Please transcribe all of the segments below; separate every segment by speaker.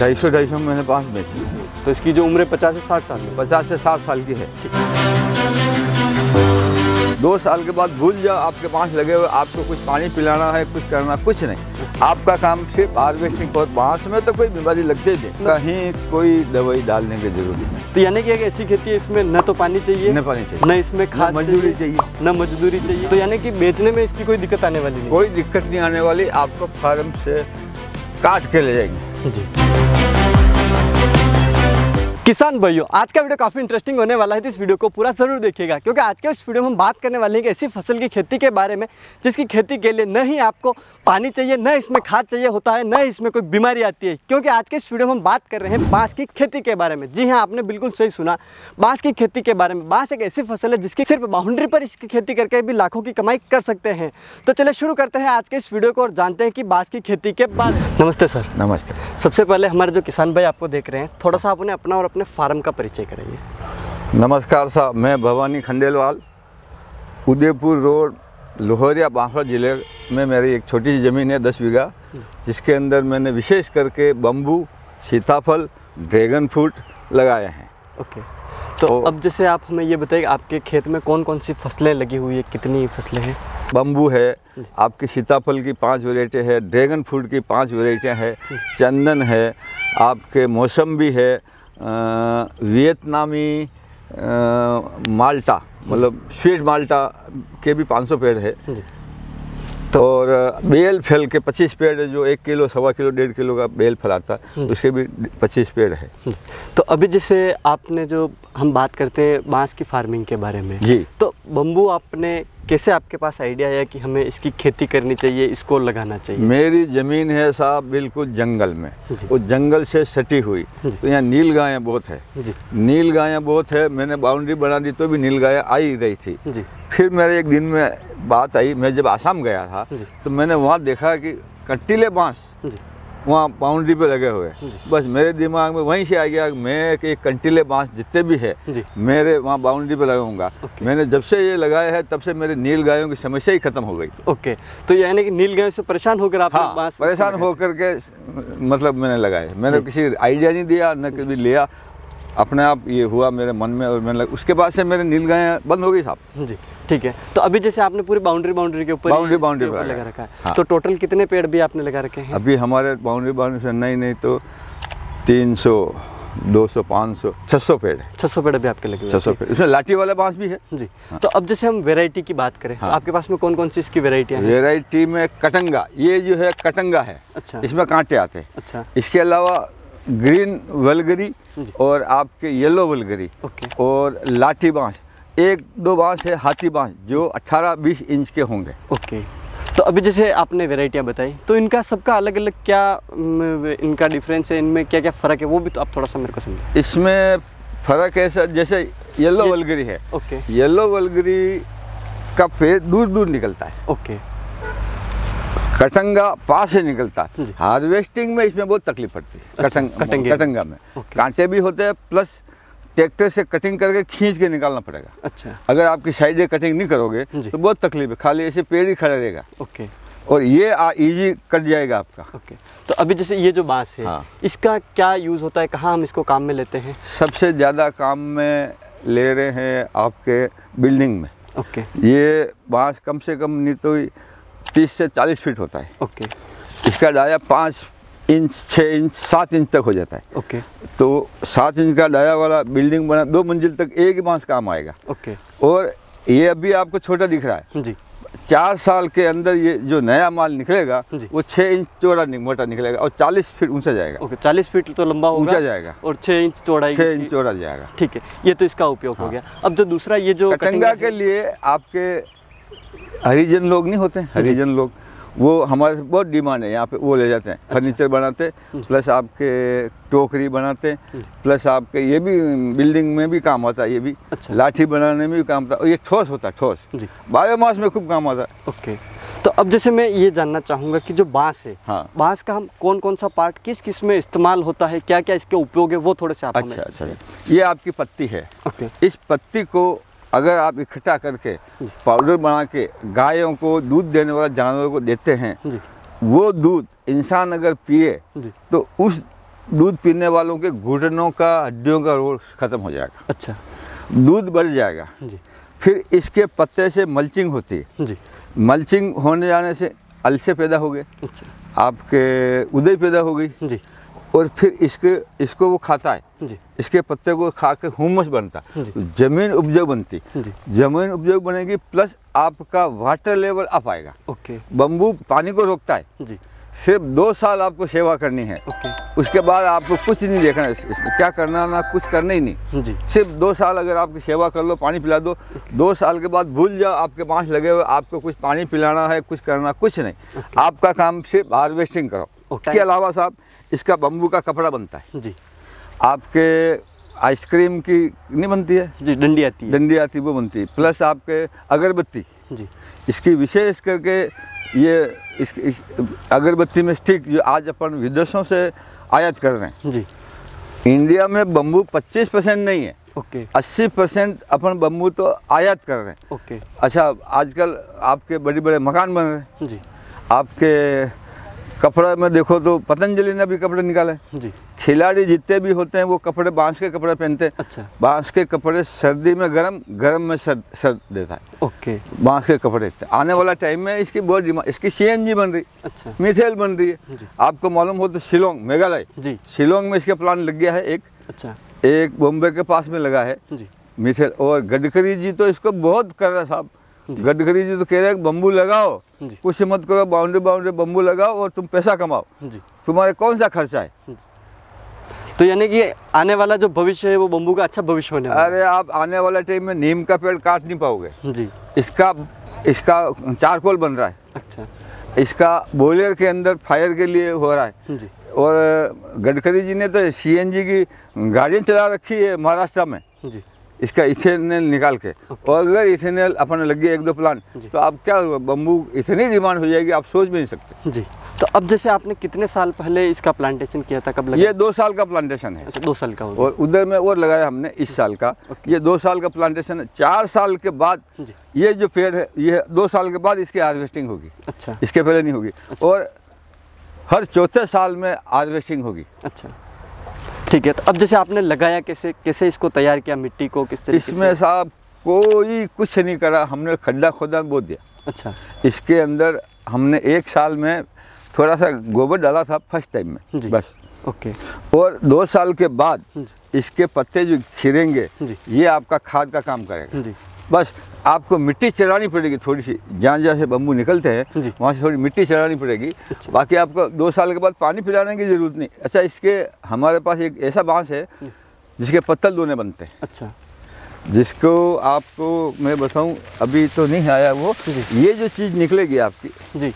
Speaker 1: 250 में मैंने बांस बेची।
Speaker 2: तो इसकी जो उम्र है 50 से 60 साल में?
Speaker 1: 50 से 60 साल की है। 2 साल के बाद भूल जाओ, आपके बांस लगे हुए, आपको कुछ पानी पिलाना है, कुछ करना, कुछ नहीं। आपका काम सिर्फ हार्वेस्टिंग। और बांस में तो कोई बीमारी लगते थे, कहीं कोई दवाई डालने की जरूरत नहीं।
Speaker 2: तो यानी कि एक ऐसी खेती है इसमें न तो पानी चाहिए,
Speaker 1: न पानी चाहिए,
Speaker 2: न इसमें खाद
Speaker 1: मजदूरी चाहिए,
Speaker 2: न मजदूरी चाहिए। तो यानी कि बेचने में इसकी कोई दिक्कत आने वाली नहीं?
Speaker 1: कोई दिक्कत नहीं आने वाली। आपको फार्म से काट के ले जाएंगे
Speaker 2: जी। किसान भाइयों, आज का वीडियो काफ़ी इंटरेस्टिंग होने वाला है, तो इस वीडियो को पूरा ज़रूर देखिएगा, क्योंकि आज के इस वीडियो में हम बात करने वाले हैं कि ऐसी फसल की खेती के बारे में जिसकी खेती के लिए न ही आपको पानी चाहिए, न इसमें खाद चाहिए होता है, न इसमें कोई बीमारी आती है। क्योंकि आज के इस वीडियो में हम बात कर रहे हैं बांस की खेती के बारे में। जी हाँ, आपने बिल्कुल सही सुना, बांस की खेती के बारे में। बांस एक ऐसी फसल है जिसकी सिर्फ बाउंड्री पर इसकी खेती करके भी लाखों की कमाई कर सकते हैं। तो चलिए शुरू करते हैं आज के इस वीडियो को और जानते हैं कि बांस की खेती के बारे में। नमस्ते सर।
Speaker 1: नमस्ते।
Speaker 2: सबसे पहले हमारे जो किसान भाई आपको देख रहे हैं, थोड़ा सा आप उन्हें अपना और अपने फार्म का परिचय कराइए।
Speaker 1: नमस्कार साहब, मैं भवानी खंडेलवाल, उदयपुर रोड, लोहरिया, बांसवाड़ा जिले में मेरी एक छोटी सी ज़मीन है 10 बीघा, जिसके अंदर मैंने विशेष करके बम्बू, सीताफल, ड्रैगन फ्रूट लगाए हैं।
Speaker 2: ओके, तो अब जैसे आप हमें ये बताइए आपके खेत में कौन कौन सी फसलें लगी हुई है, कितनी फसलें हैं?
Speaker 1: बम्बू है, आपकी सीताफल की 5 वैरायटी है, ड्रैगन फ्रूट की 5 वैरायटियाँ है, चंदन है, आपके मौसम्बी है, वियतनामी माल्टा, मतलब स्वीट माल्टा के भी 500 पेड़ है। तो और बेल फल के 25 पेड़ है, जो 1 किलो, 1.25 किलो, 1.5 किलो का बेल फल आता है, उसके भी 25 पेड़ है।
Speaker 2: तो अभी जैसे आपने जो हम बात करते हैं बांस की फार्मिंग के बारे में
Speaker 1: जी,
Speaker 2: तो बम्बू आपने कैसे आपके पास आइडिया आया कि हमें इसकी खेती करनी चाहिए, इसको लगाना चाहिए?
Speaker 1: मेरी ज़मीन है साहब बिल्कुल जंगल में, वो जंगल से सटी हुई, तो यहाँ नील गायें बहुत है। नील गायें बहुत है, मैंने बाउंड्री बना दी तो भी नील गायें आई रही थी। फिर मेरे एक दिन में बात आई, मैं जब आसाम गया था तो मैंने वहाँ देखा कि कंटीले बांस वहाँ बाउंड्री पे लगे हुए। बस मेरे दिमाग में वहीं से आ गया कि मैं कि कंटीले बांस जितने भी है मेरे वहाँ बाउंड्री पे लगाऊंगा। मैंने जब से ये लगाया है तब से मेरे नील गायों की समस्या ही खत्म हो गई।
Speaker 2: ओके, तो यानी कि नील गायों से परेशान होकर आप?
Speaker 1: हाँ, बांस परेशान होकर के मतलब मैंने लगाए। मैंने किसी आइडिया नहीं दिया, न कभी लिया, अपने आप ये हुआ मेरे मन में, और मैंने उसके बाद से मेरे नील गायें बंद हो गई साहब।
Speaker 2: जी ठीक है। तो अभी जैसे आपने पूरी बाउंड्री के ऊपर
Speaker 1: बाउंड्री पर
Speaker 2: लगा रखा है। हाँ। तो टोटल कितने पेड़ भी आपने लगा रखे हैं?
Speaker 1: अभी हमारे बाउंड्री से नहीं तो 300, 200, 500, 600 पेड़ है।
Speaker 2: 600 पेड़ भी आपके लगे?
Speaker 1: 600 पेड़, इसमें लाठी वाला बांस भी है जी।
Speaker 2: हाँ। तो अब जैसे हम वैरायटी की बात करें, तो आपके पास में कौन कौन सी इसकी वैरायटियाँ हैं?
Speaker 1: वैरायटी में कटंगा, ये जो है कटंगा है। अच्छा। इसमें कांटे आते हैं। अच्छा। इसके अलावा ग्रीन वलगरी और आपके येलो वलगरी और लाठी बांस, 1-2 बांस है हाथी बांस, जो 18-20 इंच के होंगे। ओके,
Speaker 2: तो अभी जैसे आपने वैरायटियाँ बताई, तो इनका सबका अलग अलग क्या इनका डिफरेंस है, इनमें क्या क्या फ़र्क है, वो भी तो आप थोड़ा सा मेरे को समझाइए।
Speaker 1: इसमें फ़र्क है सर, जैसे येलो वलगरी है। ओके, येलो वलगरी का पेड़ दूर दूर निकलता है। ओके, कटंगा पास से निकलता है। हार्वेस्टिंग में इसमें बहुत तकलीफ पड़ती है। कटंगा में कांटे भी होते हैं, प्लस ट्रैक्टर से कटिंग करके खींच के निकालना पड़ेगा। अच्छा, अगर आपकी साइड कटिंग नहीं करोगे तो बहुत तकलीफ है, खाली ऐसे पेड़ ही खड़ा रहेगा। ओके, और ये इजी कट जाएगा आपका। ओके,
Speaker 2: तो अभी जैसे ये जो बांस है, हाँ, इसका क्या यूज़ होता है, कहाँ हम इसको काम में लेते हैं?
Speaker 1: सबसे ज़्यादा काम में ले रहे हैं आपके बिल्डिंग में। ओके, ये बांस कम से कम नहीं तो 30 से 40 फीट होता है। ओके, इसका डाया 5 इंच, 6 इंच, 7 इंच तक हो जाता है। ओके, तो 7 इंच का डाया वाला बिल्डिंग बना 2 मंजिल तक एक ही बांस काम आएगा। ओके, और ये अभी आपको छोटा दिख रहा है जी, 4 साल के अंदर ये जो नया माल निकलेगा वो 6 इंच चौड़ा मोटा निकलेगा और 40 फीट ऊंचा जाएगा।
Speaker 2: ओके, 40 फीट तो लंबा होगा,
Speaker 1: ऊंचा जाएगा, और
Speaker 2: 6 इंच चौड़ाई,
Speaker 1: 6 इंच चौड़ा जाएगा।
Speaker 2: ठीक है, ये तो इसका उपयोग हो गया। अब जो दूसरा ये जो
Speaker 1: कटंगा के लिए आपके हरिजन लोग नहीं होते, हरिजन लोग, वो हमारे बहुत डिमांड है यहाँ पे, वो ले जाते हैं। अच्छा। फर्नीचर बनाते, प्लस आपके टोकरी बनाते, प्लस आपके ये भी बिल्डिंग में भी काम आता है, ये भी। अच्छा। लाठी बनाने में भी काम आता है, और ये ठोस होता है, ठोस बायोमास में खूब काम आता है।
Speaker 2: ओके, तो अब जैसे मैं ये जानना चाहूँगा कि जो बांस है, हाँ, बांस का हम कौन कौन सा पार्ट किस किस में इस्तेमाल होता है, क्या क्या इसके उपयोग है, वो थोड़े से आप हमें।
Speaker 1: अच्छा, ये आपकी पत्ती है। ओके, इस पत्ती को अगर आप इकट्ठा करके पाउडर बना के गायों को, दूध देने वाले जानवरों को देते हैं, वो दूध इंसान अगर पिए तो उस दूध पीने वालों के घुटनों का, हड्डियों का रोग खत्म हो जाएगा।
Speaker 2: अच्छा।
Speaker 1: दूध बढ़ जाएगा
Speaker 2: जी।
Speaker 1: फिर इसके पत्ते से मल्चिंग होती है
Speaker 2: जी।
Speaker 1: मल्चिंग होने जाने से अलसे पैदा हो गए,
Speaker 2: अच्छा।
Speaker 1: आपके उदय पैदा हो गई
Speaker 2: जी।
Speaker 1: और फिर इसको वो खाता है
Speaker 2: जी।
Speaker 1: इसके पत्ते को खा के हुमस बनता,
Speaker 2: जी।
Speaker 1: तो जमीन उपजाऊ बनती,
Speaker 2: जी।
Speaker 1: जमीन उपजाऊ बनेगी प्लस आपका वाटर लेवल अप आएगा।
Speaker 2: ओके।
Speaker 1: बम्बू पानी को रोकता है।
Speaker 2: जी।
Speaker 1: सिर्फ 2 साल आपको सेवा करनी है।
Speaker 2: ओके।
Speaker 1: उसके बाद आपको कुछ नहीं देखना है, इसमें क्या करना ना कुछ करना ही नहीं।
Speaker 2: जी।
Speaker 1: सिर्फ 2 साल अगर आपकी सेवा कर लो, पानी पिला दो, 2 साल के बाद भूल जाओ आपके बांस लगे हुए, आपको कुछ पानी पिलाना है, कुछ करना कुछ नहीं। आपका काम सिर्फ हार्वेस्टिंग करो। इसके अलावा साहब इसका बम्बू का कपड़ा बनता है।
Speaker 2: जी।
Speaker 1: आपके आइसक्रीम की नहीं बनती है
Speaker 2: जी, डंडी आती है।
Speaker 1: डंडी आती वो बनती है, प्लस आपके अगरबत्ती।
Speaker 2: जी।
Speaker 1: इसकी विशेष करके ये इस अगरबत्ती में स्टिक जो आज अपन विदेशों से आयात कर रहे हैं।
Speaker 2: जी।
Speaker 1: इंडिया में बम्बू 25% नहीं है।
Speaker 2: ओके।
Speaker 1: 80% अपन बम्बू तो आयात कर रहे हैं।
Speaker 2: ओके।
Speaker 1: अच्छा, आजकल आपके बड़े बड़े मकान बन रहे हैं।
Speaker 2: जी।
Speaker 1: आपके कपड़े में देखो तो पतंजलि ने भी कपड़े निकाले।
Speaker 2: जी।
Speaker 1: खिलाड़ी जितने भी होते हैं वो कपड़े बांस के कपड़े पहनते हैं।
Speaker 2: अच्छा।
Speaker 1: बांस के कपड़े सर्दी में गर्म, गर्म में सर्द देता है।
Speaker 2: ओके।
Speaker 1: बांस के कपड़े आने वाला टाइम में इसकी बहुत डिमांड, इसकी CNG बन रही,
Speaker 2: अच्छा।
Speaker 1: मिथेल बन रही है।
Speaker 2: जी।
Speaker 1: आपको मालूम हो तो शिलोंग, मेघालय,
Speaker 2: जी।
Speaker 1: शिलोंग में इसका प्लांट लग गया है एक।
Speaker 2: अच्छा।
Speaker 1: एक बॉम्बे के पास में लगा है
Speaker 2: जी।
Speaker 1: मिथेल। और गडकरी जी तो इसको बहुत कर रहे हैं साहब। गडकरी जी तो कह रहे हैं बम्बू लगाओ,
Speaker 2: जी।
Speaker 1: कुछ मत करो, बाउंड्री बम्बू लगाओ और तुम पैसा कमाओ।
Speaker 2: जी।
Speaker 1: तुम्हारे कौन सा खर्चा है।
Speaker 2: तो यानी कि आने वाला जो भविष्य है वो बम्बू का अच्छा भविष्य होने वाला है।
Speaker 1: अरे आप आने वाले टाइम में नीम का पेड़ काट नहीं पाओगे।
Speaker 2: जी।
Speaker 1: इसका चारकोल बन रहा है।
Speaker 2: अच्छा।
Speaker 1: इसका बॉयलर के अंदर फायर के लिए हो रहा है।
Speaker 2: जी।
Speaker 1: और गडकरी जी ने तो CNG की गाड़ियाँ चला रखी है महाराष्ट्र में।
Speaker 2: जी।
Speaker 1: इसका इथेनॉल निकाल के। और अगर इथेनॉल अपन लगे 1-2 प्लांट तो आप क्या बम्बू इतनी डिमांड हो जाएगी आप सोच भी नहीं सकते।
Speaker 2: जी। तो अब जैसे आपने कितने साल पहले इसका प्लांटेशन किया था, कब लगाया?
Speaker 1: ये 2 साल का प्लांटेशन है।
Speaker 2: अच्छा, 2 साल का हो गया।
Speaker 1: और उधर में और लगाया हमने इस साल का। ये 2 साल का प्लांटेशन है। 4 साल के बाद ये जो पेड़ है ये 2 साल के बाद इसकी हार्वेस्टिंग होगी।
Speaker 2: अच्छा।
Speaker 1: इसके पहले नहीं होगी। और हर 4थे साल में हार्वेस्टिंग होगी।
Speaker 2: अच्छा, ठीक है। तो अब जैसे आपने लगाया, कैसे इसको तैयार किया, मिट्टी को किस तरीके से?
Speaker 1: इसमें साहब कोई कुछ नहीं करा, हमने खड्डा खोदा बो दिया।
Speaker 2: अच्छा।
Speaker 1: इसके अंदर हमने 1 साल में थोड़ा सा गोबर डाला था फर्स्ट टाइम में
Speaker 2: जी।
Speaker 1: बस।
Speaker 2: ओके।
Speaker 1: और 2 साल के बाद इसके पत्ते जो खिलेंगे ये आपका खाद का काम करेगा।
Speaker 2: जी।
Speaker 1: बस आपको मिट्टी चढ़ानी पड़ेगी थोड़ी सी, जहाँ जहाँ से बम्बू निकलते हैं वहाँ से थोड़ी मिट्टी चढ़ानी पड़ेगी।
Speaker 2: अच्छा।
Speaker 1: बाकी आपको 2 साल के बाद पानी पिलाने की ज़रूरत नहीं। अच्छा, इसके हमारे पास एक ऐसा बांस है जिसके पत्तल दोने बनते हैं।
Speaker 2: अच्छा।
Speaker 1: जिसको आपको मैं बताऊं, अभी तो नहीं आया वो। ये जो चीज़ निकलेगी आपकी,
Speaker 2: जी,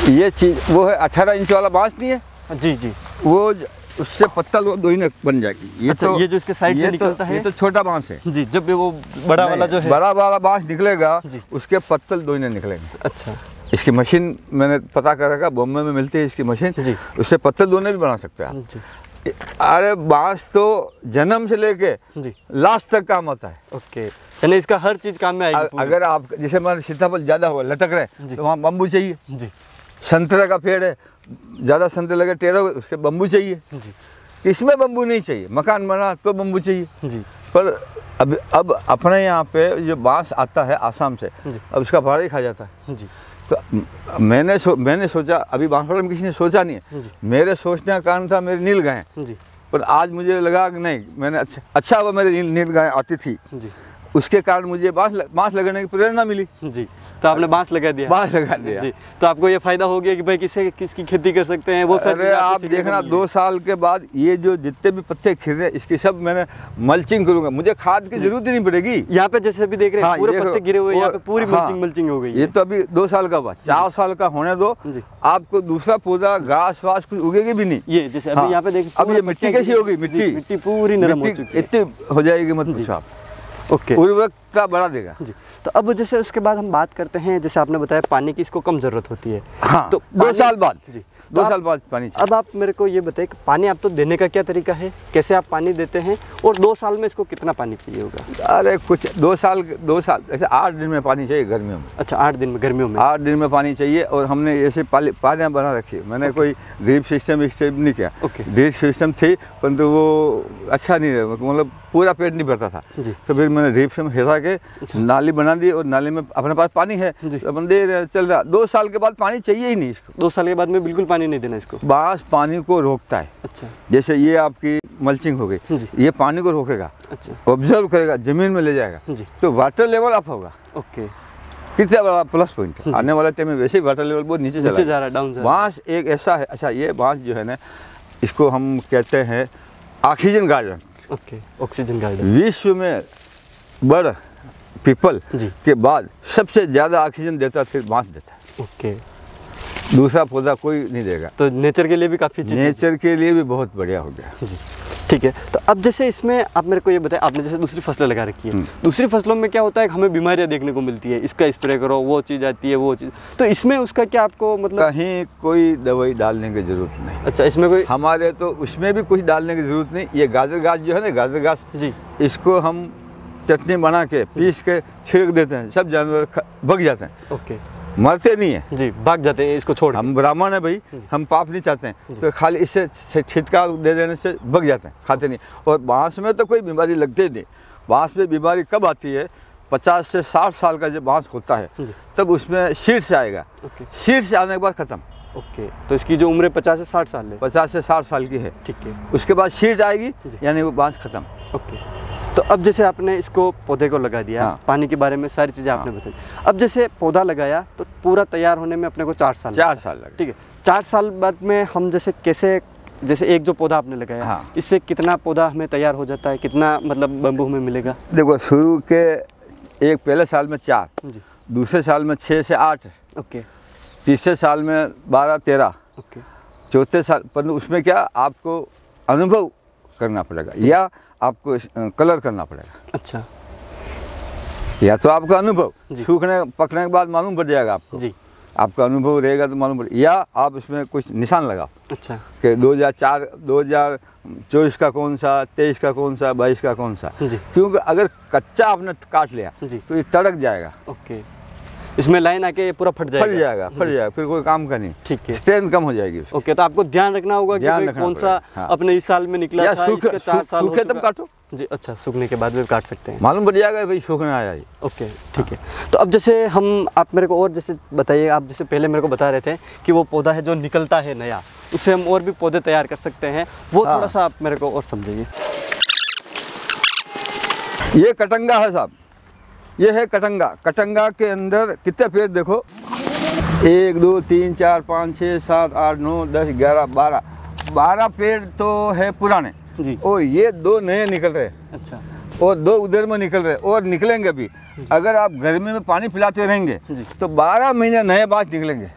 Speaker 1: ये चीज़ वो है 18 इंच वाला बांस नहीं है।
Speaker 2: जी। जी।
Speaker 1: वो उससे पत्तल वो 2 ही बन जाएगी। ये
Speaker 2: अच्छा,
Speaker 1: तो
Speaker 2: ये जो इसके साइड से निकलता है,
Speaker 1: ये तो छोटा बांस है।
Speaker 2: जी। जब वो बड़ा वाला जो है,
Speaker 1: बड़ा वाला बांस निकलेगा उसके पत्तल 2 ही निकलेंगे।
Speaker 2: अच्छा।
Speaker 1: इसकी मशीन मैंने पता कर रखा, बॉम्बे में मिलती है इसकी मशीन।
Speaker 2: जी।
Speaker 1: उससे पत्तल 2 भी बना सकते हैं आप।
Speaker 2: जी।
Speaker 1: अरे बांस तो जन्म से लेके लास्ट तक काम आता है।
Speaker 2: ओके, यानी इसका हर चीज काम में आएगी।
Speaker 1: अगर आप जैसे हमारे सीताफल ज़्यादा हो लटक रहे तो वहाँ बम्बू चाहिए।
Speaker 2: जी।
Speaker 1: संतरे का पेड़ है, ज़्यादा संतरे लगे टेढ़े हुए, उसके बम्बू चाहिए।
Speaker 2: जी।
Speaker 1: इसमें बम्बू नहीं चाहिए, मकान बना तो बम्बू चाहिए।
Speaker 2: जी।
Speaker 1: पर अब अपने यहाँ पे जो बांस आता है आसाम से, अब उसका भाड़ा ही खा जाता है।
Speaker 2: जी।
Speaker 1: तो मैंने सोचा, अभी बांसवाड़ा में किसी ने सोचा नहीं है। मेरे सोचने का कारण था मेरी नील गायें।
Speaker 2: जी।
Speaker 1: पर आज मुझे लगा कि नहीं, मैंने अच्छा हुआ मेरी नील गायें आती थी। जी। उसके कारण मुझे बांस लगाने की प्रेरणा मिली।
Speaker 2: जी। तो आपने बांस लगा दिया?
Speaker 1: बांस लगा दिया।
Speaker 2: जी। तो आपको ये फायदा हो गया कि भाई किसकी खेती कर सकते हैं वो सब।
Speaker 1: अरे आप देखना 2 साल के बाद ये जो जितने भी पत्ते खिल रहे इसकी सब मैंने मल्चिंग करूंगा, मुझे खाद की जरूरत ही नहीं पड़ेगी।
Speaker 2: यहाँ पे जैसे भी देख रहे हैं पूरे पत्ते गिरे हुए, यहाँ पे पूरी मल्चिंग हो गई है।
Speaker 1: ये तो अभी 2 साल का हुआ, 4 साल का होने दो, आपको दूसरा पौधा घास वास कुछ उगेगी भी नहीं।
Speaker 2: ये जैसे अभी यहाँ पे देखिए,
Speaker 1: अब ये मिट्टी कैसी होगी, मिट्टी
Speaker 2: पूरी नरम हो चुकी है,
Speaker 1: इतनी हो जाएगी। मत पूछो आप।
Speaker 2: ओके।
Speaker 1: उर्वरक उतना बढ़ा देगा
Speaker 2: जी। तो अब जैसे उसके बाद हम बात करते हैं, जैसे आपने बताया पानी की इसको कम ज़रूरत होती है।
Speaker 1: हाँ,
Speaker 2: तो
Speaker 1: 2 साल बाद
Speaker 2: जी,
Speaker 1: 2 साल बाद पानी चाहिए।
Speaker 2: अब आप मेरे को ये बताइए कि पानी आप तो देने का क्या तरीका है, कैसे आप पानी देते हैं, और 2 साल में इसको कितना पानी चाहिए होगा?
Speaker 1: अरे कुछ 2 साल ऐसे 8 दिन में पानी चाहिए गर्मियों में।
Speaker 2: अच्छा, 8 दिन में, गर्मियों में
Speaker 1: 8 दिन में पानी चाहिए। और हमने ऐसे पालियाँ बना रखी है, मैंने कोई ड्रिप सिस्टम नहीं किया। ड्रिप सिस्टम थी परंतु वो अच्छा नहीं रहा, मतलब पूरा पेट नहीं भरता था। तो फिर मैंने ड्रिप से हिला के नाली बना दी, और नाली में अपने पास पानी है, अपन दे रहे, चल रहा। 2 साल के बाद पानी चाहिए ही नहीं इसको।
Speaker 2: 2 साल के बाद में बिल्कुल पानी नहीं देना इसको?
Speaker 1: बांस पानी को रोकता है।
Speaker 2: अच्छा,
Speaker 1: जैसे ये आपकी मल्चिंग हो गई, ये पानी को रोकेगा। अच्छा, ऑब्जर्व करेगा, जमीन में ले जाएगा जी। तो वाटर लेवल अप होगा।
Speaker 2: ओके,
Speaker 1: कितना बड़ा प्लस पॉइंट है। आने वाले टाइम में वैसे ही वाटर लेवल बहुत नीचे जा
Speaker 2: रहा है, डाउन जा रहा है।
Speaker 1: बांस एक ऐसा है, अच्छा ये बांस जो है ना, इसको हम कहते हैं oxygen garden.
Speaker 2: Okay, oxygen garden.
Speaker 1: विश्व में बड़ पीपल के बाद सबसे ज़्यादा ऑक्सीजन देता सिर्फ बांस देता है।
Speaker 2: ओके,
Speaker 1: दूसरा पौधा कोई नहीं देगा।
Speaker 2: तो नेचर के लिए भी काफ़ी चीज़,
Speaker 1: नेचर के लिए भी बहुत बढ़िया हो गया
Speaker 2: जी। ठीक है, तो अब जैसे इसमें आप मेरे को ये बताएं, आपने जैसे दूसरी फसलें लगा रखी है, दूसरी फसलों में क्या होता है कि हमें बीमारियां देखने को मिलती है, इसका स्प्रे करो, वो चीज़ आती है, वो चीज़, तो इसमें उसका क्या आपको मतलब?
Speaker 1: कहीं कोई दवाई डालने की जरूरत नहीं।
Speaker 2: अच्छा, इसमें कोई,
Speaker 1: हमारे तो उसमें भी कुछ डालने की जरूरत नहीं। ये गाजर घास जो है ना, गाजर घास जी, इसको हम चटनी बना के पीस के छिड़क देते हैं, सब जानवर भग जाते हैं।
Speaker 2: ओके,
Speaker 1: मरते नहीं है
Speaker 2: जी, भाग जाते हैं इसको छोड़।
Speaker 1: हम ब्राह्मण है भाई, हम पाप नहीं चाहते हैं, तो खाली इससे छिटका दे देने से भग जाते हैं, खाते नहीं। और बांस में तो कोई बीमारी लगती नहीं। बांस में बीमारी कब आती है? 50 से 60 साल का जब बांस होता है तब उसमें शीर्ष आएगा। शीर्ष आने के बाद खत्म।
Speaker 2: ओके, तो इसकी जो उम्र 50 से 60 साल है,
Speaker 1: 50 से 60 साल की है,
Speaker 2: ठीक है।
Speaker 1: उसके बाद शीर्ष आएगी, यानी वो बांस खत्म।
Speaker 2: ओके, तो अब जैसे आपने इसको पौधे को लगा दिया, हाँ। पानी के बारे में सारी चीज़ें आपने बताई। अब जैसे पौधा लगाया तो पूरा तैयार होने में अपने को 4 साल
Speaker 1: लगा।
Speaker 2: ठीक है, 4 साल बाद में हम जैसे कैसे, जैसे एक जो पौधा आपने लगाया, हाँ। इससे कितना पौधा हमें तैयार हो जाता है, कितना मतलब बम्बू हमें मिलेगा?
Speaker 1: देखो, शुरू के एक पहले साल में 4, दूसरे साल में 6 से 8, ओके, तीसरे साल में 12-13, ओके, चौथे साल, पर उसमें क्या आपको अनुभव करना पड़ेगा या आपको कलर करना पड़ेगा।
Speaker 2: अच्छा,
Speaker 1: या तो आपका अनुभव सूखने पकने के बाद मालूम पड़ जाएगा आपको जी, आपका अनुभव रहेगा तो मालूम पड़, या आप इसमें कुछ निशान लगाओ। अच्छा, कि 2024 का कौन सा, 23 का कौन सा, 22 का कौन सा, क्योंकि अगर कच्चा आपने काट लिया तो ये तड़क जाएगा।
Speaker 2: ओके, इसमें लाइन आके ये पूरा फट जाएगा,
Speaker 1: फिर कोई काम का नहीं।
Speaker 2: ठीक है,
Speaker 1: स्ट्रेंथ कम हो जाएगी उसकी।
Speaker 2: ओके, तो आपको ध्यान रखना होगा कि कौन सा अपने इस साल में निकला था, इसके 4 साल
Speaker 1: सूखे तब काटो
Speaker 2: जी। अच्छा, सूखने के बाद भी काट सकते हैं,
Speaker 1: मालूम पड़ जाएगा भाई सूखने आया ये।
Speaker 2: ओके, ठीक है। तो अब जैसे आप मेरे को और जैसे बताइए, आप जैसे पहले मेरे को बता रहे थे कि वो पौधा है जो निकलता है नया, उससे हम और भी पौधे तैयार कर सकते हैं, वो थोड़ा सा आप मेरे को और समझाइए।
Speaker 1: ये कटंगा है साहब, ये है कटंगा। कटंगा के अंदर कितने पेड़ देखो, 1 2 3 4 5 6 7 8 9 10 11 12 पेड़ तो है पुराने जी, और ये 2 नए निकल रहे। अच्छा, और 2 उधर में निकल रहे और निकलेंगे भी। अगर आप गर्मी में पानी पिलाते रहेंगे तो 12 महीने नए बाँस निकलेंगे,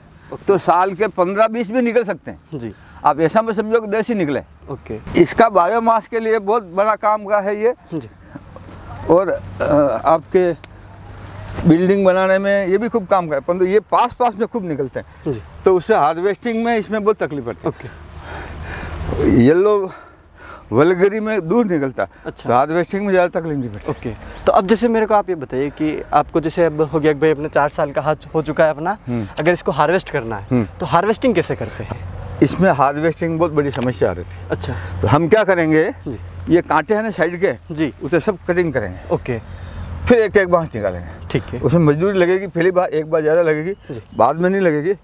Speaker 1: तो साल के 15-20 भी निकल सकते हैं जी। आप ऐसा में समझो कि देसी निकले। ओके, इसका बायोमास के लिए बहुत बड़ा काम का है ये जी। और आपके बिल्डिंग बनाने में ये भी खूब काम का है, परंतु ये पास में खूब निकलते हैं जी। तो उससे हार्वेस्टिंग में इसमें बहुत तकलीफ पड़ती है। ओके, येलो वल्गरी में दूर निकलता। अच्छा, तो हार्वेस्टिंग में ज़्यादा तकलीफ नहीं पड़ती।
Speaker 2: ओके, तो अब जैसे मेरे को आप ये बताइए कि आपको जैसे अब हो गया कि भाई अपने 4 साल का हो चुका है अपना, अगर इसको हार्वेस्ट करना है तो हार्वेस्टिंग कैसे करते हैं?
Speaker 1: इसमें हार्वेस्टिंग बहुत बड़ी समस्या आ रही थी। अच्छा, तो हम क्या करेंगे, ये कांटे हैं ना साइड के जी, उसे सब कटिंग करेंगे। ओके, फिर एक बाँस निकालेंगे। ठीक है, उसमें मजदूरी लगेगी, पहली बार एक बार ज़्यादा लगेगी, बाद में नहीं लगेगी,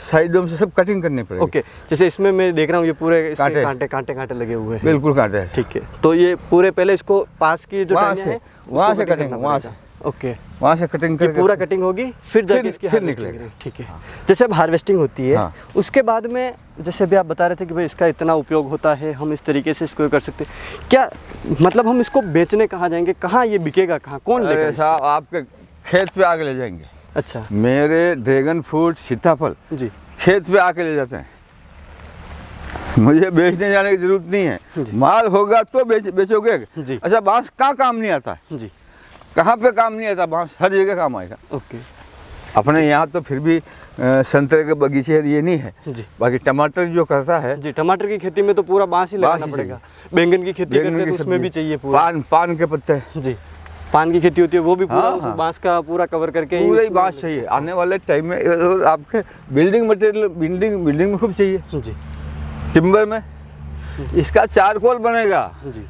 Speaker 1: साइडों से सब कटिंग करनी पड़ेगी। ओके, जैसे इसमें मैं देख रहा हूँ ये पूरे कांटे लगे हुए हैं। बिल्कुल कांटे हैं। ठीक है, तो ये पूरे पहले इसको पास की जो वहाँ से कटिंग, वहाँ से
Speaker 2: ओके,
Speaker 1: वहाँ से कटिंग करके
Speaker 2: पूरा कटिंग होगी, फिर जाके इसकी
Speaker 1: फिर निकलेगी।
Speaker 2: ठीक है, जैसे अब हार्वेस्टिंग होती है उसके बाद में, जैसे भी आप बता रहे थे कि भाई इसका इतना उपयोग होता है, हम इस तरीके से इसको कर सकते हैं, क्या मतलब हम इसको बेचने कहाँ जाएंगे, कहाँ ये बिकेगा, कहाँ कौन लेगा?
Speaker 1: साहब आपके खेत पे आके ले जाएंगे। अच्छा, मेरे ड्रैगन फ्रूट सीताफल जी खेत पे आके ले जाते हैं, मुझे बेचने जाने की जरूरत नहीं है। माल होगा तो बेचोगे जी। अच्छा, बांस कहाँ काम नहीं आता जी, कहाँ पे काम नहीं आता, बांस हर जगह काम आएगा।
Speaker 2: ओके।
Speaker 1: अपने यहाँ तो फिर भी संतरे के बगीचे ये नहीं है
Speaker 2: जी।
Speaker 1: बाकी टमाटर जो करता है
Speaker 2: जी, टमाटर की खेती में तो पूरा बांस ही लगाना पड़ेगा। बैंगन की खेती करते हैं तो उसमें भी चाहिए पूरा
Speaker 1: पान के पत्ते।
Speaker 2: जी, पान की खेती होती है वो भी पूरा
Speaker 1: हाँ,
Speaker 2: उस
Speaker 1: हाँ।
Speaker 2: बांस का पूरा कवर करके ही
Speaker 1: पूरा ही
Speaker 2: उसमें-
Speaker 1: बांस चाहिए आने वाले टाइम में। और आपके बिल्डिंग मटेरियल बिल्डिंग में खूब चाहिए,
Speaker 2: जी
Speaker 1: टिम्बर में। इसका चारकोल बनेगा,
Speaker 2: जी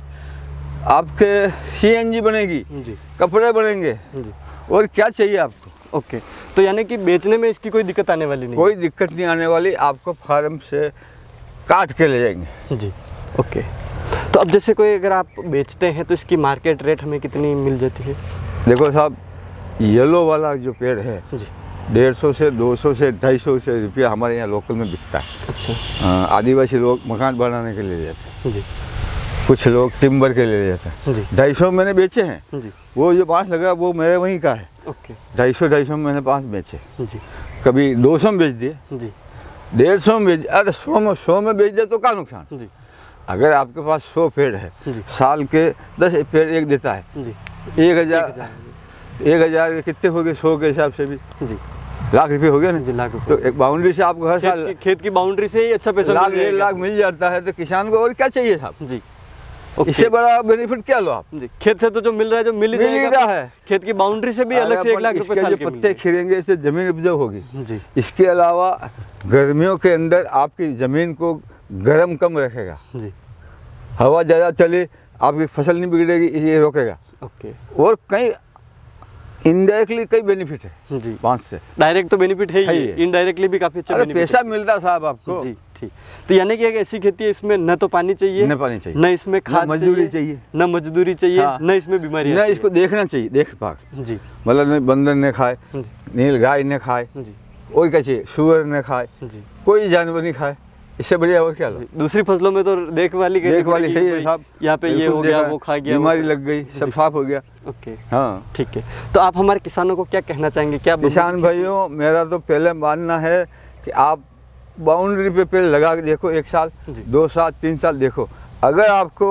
Speaker 1: आपके CNG बनेगी,
Speaker 2: जी
Speaker 1: कपड़े बनेंगे,
Speaker 2: जी।
Speaker 1: और क्या चाहिए आपको।
Speaker 2: ओके, तो यानी कि बेचने में इसकी कोई दिक्कत आने वाली नहीं?
Speaker 1: कोई दिक्कत नहीं आने वाली, आपको फार्म से काट के ले जाएंगे।
Speaker 2: जी। ओके, तो अब जैसे कोई अगर आप बेचते हैं तो इसकी मार्केट रेट हमें कितनी मिल जाती है?
Speaker 1: देखो साहब, येलो वाला जो पेड़ है
Speaker 2: जी।
Speaker 1: 150 से 200 से 250 से रुपया हमारे यहाँ लोकल में बिकता है।
Speaker 2: अच्छा।
Speaker 1: आदिवासी लोग मकान बनाने के लिए ले जाते हैं,
Speaker 2: जी
Speaker 1: कुछ लोग टिम्बर के लिए ले जाते हैं।
Speaker 2: जी
Speaker 1: 250 मैंने बेचे हैं।
Speaker 2: जी।
Speaker 1: वो जो बांस लगा वो मेरे वहीं का है।
Speaker 2: ओके।
Speaker 1: 250 में मैंने बांस बेचे,
Speaker 2: जी
Speaker 1: कभी 200 में बेच दिए,
Speaker 2: जी
Speaker 1: 150 में बेच, अरे 100 में बेच दिया तो क्या नुकसान।
Speaker 2: जी
Speaker 1: अगर आपके पास 100 पेड़ है,
Speaker 2: जी।
Speaker 1: साल के 10 पेड़ एक देता है,
Speaker 2: जी
Speaker 1: 1000 के कितने हो गए 100 के हिसाब से भी
Speaker 2: जी
Speaker 1: लाख रुपए हो गया ना।
Speaker 2: जी, लाख
Speaker 1: तो
Speaker 2: रुपए।
Speaker 1: एक बाउंड्री से आपको हर साल
Speaker 2: खेत की बाउंड्री से ही अच्छा पैसा
Speaker 1: लाख
Speaker 2: मिल
Speaker 1: 1.5
Speaker 2: जाएगा।
Speaker 1: लाख मिल जाता है, तो किसान को और क्या चाहिए साहब।
Speaker 2: जी।
Speaker 1: इससे बड़ा बेनिफिट क्या लो आप।
Speaker 2: जी, खेत से तो जो मिल रहा है, जो मिल ही
Speaker 1: मिल ही
Speaker 2: जाएगा,
Speaker 1: रहा है।
Speaker 2: खेत की बाउंड्री से भी अलग से 1 लाख रुपए साल के मिल
Speaker 1: पत्ते खिलेंगे, इससे जमीन उपजाऊ होगी।
Speaker 2: जी
Speaker 1: इसके अलावा गर्मियों के अंदर आपकी ज़मीन को गर्म कम रखेगा,
Speaker 2: जी।
Speaker 1: हवा ज़्यादा चले आपकी फसल नहीं बिगड़ेगी, ये रोकेगा।
Speaker 2: ओके।
Speaker 1: और कई इनडायरेक्टली कई बेनिफिट है
Speaker 2: जी,
Speaker 1: बांस से।
Speaker 2: डायरेक्ट तो बेनिफिट है
Speaker 1: है
Speaker 2: ही,
Speaker 1: ही है।
Speaker 2: इनडायरेक्टली भी काफी अच्छा
Speaker 1: अरे
Speaker 2: बेनिफिट
Speaker 1: पैसा मिलता साहब आपको।
Speaker 2: जी ठीक। तो यानी कि एक ऐसी खेती है इसमें न तो पानी चाहिए,
Speaker 1: न पानी चाहिए,
Speaker 2: न इसमें खाद
Speaker 1: मजदूरी चाहिए,
Speaker 2: न मजदूरी चाहिए,
Speaker 1: हाँ।
Speaker 2: न इसमें बीमारी
Speaker 1: न
Speaker 2: आती
Speaker 1: इसको देखना चाहिए, देखभाल।
Speaker 2: है। जी
Speaker 1: मतलब न बंदर ने खाए,
Speaker 2: जी
Speaker 1: नील गाय ने खाए,
Speaker 2: जी
Speaker 1: और क्या चाहिए, सुअर ने खाए,
Speaker 2: जी
Speaker 1: कोई जानवर नहीं खाए, इससे बढ़िया और क्या लो।
Speaker 2: जी। दूसरी फसलों में तो देखभाल ही करनी
Speaker 1: देखभाल
Speaker 2: पड़ेगी
Speaker 1: है
Speaker 2: भाई,
Speaker 1: ही साहब,
Speaker 2: यहाँ पे ये
Speaker 1: बिल्कुल
Speaker 2: हो गया,
Speaker 1: देखा,
Speaker 2: वो खा गया,
Speaker 1: बीमारी लग गई, सब साफ हो गया।
Speaker 2: ओके
Speaker 1: हाँ,
Speaker 2: ठीक है। तो आप हमारे किसानों को क्या कहना चाहेंगे? क्या
Speaker 1: किसान भाइयों, मेरा तो पहले मानना है कि आप बाउंड्री पे पेड़ लगा के देखो, 1 साल,
Speaker 2: जी।
Speaker 1: 2 साल, 3 साल देखो, अगर आपको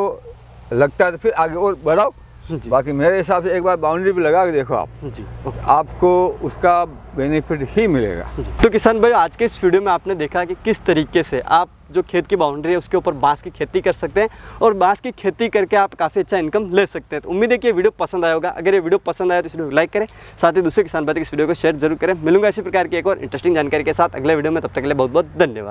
Speaker 1: लगता है तो फिर आगे और बढ़ाओ।
Speaker 2: जी
Speaker 1: बाकी मेरे हिसाब से एक बार बाउंड्री पे लगा के देखो आप,
Speaker 2: जी ओके।
Speaker 1: आपको उसका बेनिफिट ही मिलेगा।
Speaker 2: तो किसान भाई, आज के इस वीडियो में आपने देखा कि किस तरीके से आप जो खेत की बाउंड्री है उसके ऊपर बांस की खेती कर सकते हैं और बांस की खेती करके आप काफ़ी अच्छा इनकम ले सकते हैं। तो उम्मीद है कि ये वीडियो पसंद आया होगा। अगर ये वीडियो पसंद आया तो इस वीडियो को लाइक करें, साथ ही दूसरे किसान भाई इस वीडियो को शेयर जरूर करें। मिलूंगा इसी प्रकार की एक और इंटरेस्टिंग जानकारी के साथ अगले वीडियो में, तब तक के लिए बहुत बहुत धन्यवाद।